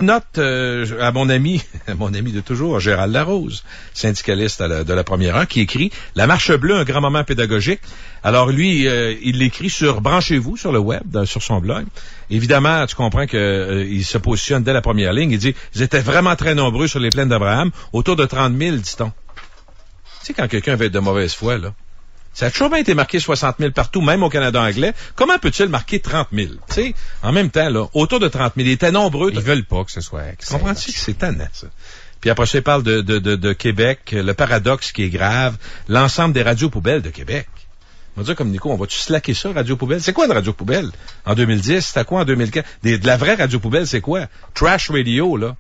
petite note à mon ami de toujours, Gérald Larose, syndicaliste de la première heure, qui écrit « La marche bleue, un grand moment pédagogique ». Alors lui, il l'écrit sur Branchez-vous, sur le web, sur son blog. Évidemment, tu comprends que il se positionne dès la première ligne. Il dit « Ils étaient vraiment très nombreux sur les plaines d'Abraham, autour de 30 000, dit-on. » Tu sais, quand quelqu'un va être de mauvaise foi, là, ça a toujours bien été marqué 60 000 partout, même au Canada anglais. Comment peut-il marquer 30 000? Tu sais, en même temps, là, autour de 30 000, ils étaient nombreux. Ils veulent pas que ce soit... Comprends-tu que c'est tannant, ça? Puis après ça, il parle de Québec, le paradoxe qui est grave, l'ensemble des radios poubelles de Québec. On va dire comme Nico, on va-tu slacker ça, radio poubelle? C'est quoi une radio poubelle? En 2010, c'était quoi en 2004? De la vraie radio poubelle, c'est quoi? Trash radio, là.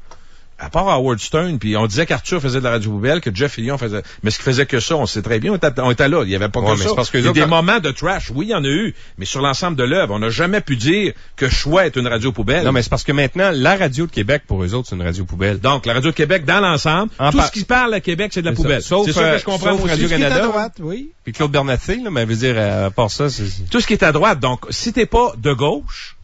À part Howard Stern, puis on disait qu'Arthur faisait de la radio poubelle, que Jeff Fillion faisait... Mais ce qu'il faisait que ça, on sait très bien, on était là, il y avait pas que ça. Parce que il y a des moments de trash, oui, il y en a eu, mais sur l'ensemble de l'œuvre, on n'a jamais pu dire que Choix est une radio poubelle. Non, mais c'est parce que maintenant, la radio de Québec, pour eux autres, c'est une radio poubelle. Donc, la radio de Québec, dans l'ensemble, tout ce qui parle à Québec, c'est de la poubelle. Sauf, c'est ça que je comprends sauf Radio-Canada. droite, oui. Puis Claude Bernatchez, là, mais veut dire, à part ça, c'est... Tout ce qui est à droite. Donc, si t'es pas de gauche,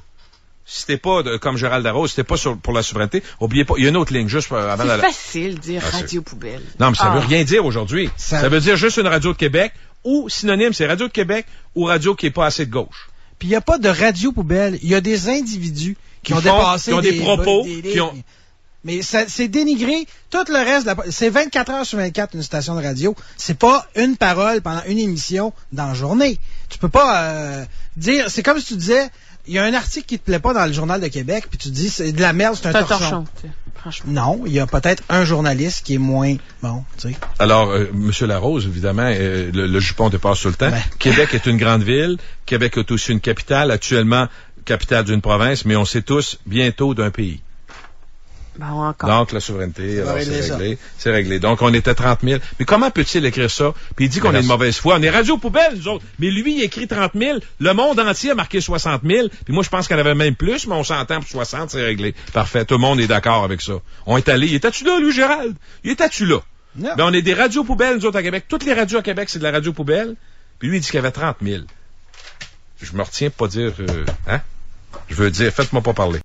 si t'es pas comme Gérald Darroze, si t'es pas pour la souveraineté, oubliez pas, il y a une autre ligne juste avant C'est facile de dire radio poubelle. Non, mais ça veut rien dire aujourd'hui. Ça veut dire juste une radio de Québec ou synonyme, c'est radio de Québec ou radio qui est pas assez de gauche. Puis il y a pas de radio poubelle, il y a des individus qui ont dépassé qui ont des propos, qui ont... Mais c'est dénigré. Tout le reste, c'est 24 heures sur 24 une station de radio. C'est pas une parole pendant une émission dans la journée. Tu peux pas dire... C'est comme si tu disais... Il y a un article qui te plaît pas dans le Journal de Québec, puis tu dis c'est de la merde, c'est un torchon. Franchement. Non, il y a peut-être un journaliste qui est moins bon, tu sais. Alors, Monsieur Larose, évidemment, le jupon dépasse tout le temps. Ben. Québec est une grande ville. Québec est aussi une capitale, actuellement capitale d'une province, mais on sait tous bientôt d'un pays. Bon, encore. Donc, la souveraineté, alors c'est réglé. Donc, on était 30 000. Mais comment peut-il écrire ça? Puis il dit qu'on est de mauvaise foi. On est radio poubelle, nous autres. Mais lui, il écrit 30 000. Le monde entier a marqué 60 000. Puis moi, je pense qu'il y en avait même plus, mais on s'entend pour 60, c'est réglé. Parfait. Tout le monde est d'accord avec ça. On est allé. Il était-tu là, lui, Gérald? Il était-tu là? Non. Mais on est des radios poubelles, nous autres, à Québec. Toutes les radios à Québec, c'est de la radio poubelle. Puis lui, il dit qu'il y avait 30 000. Je me retiens pour pas dire, Je veux dire, faites-moi pas parler.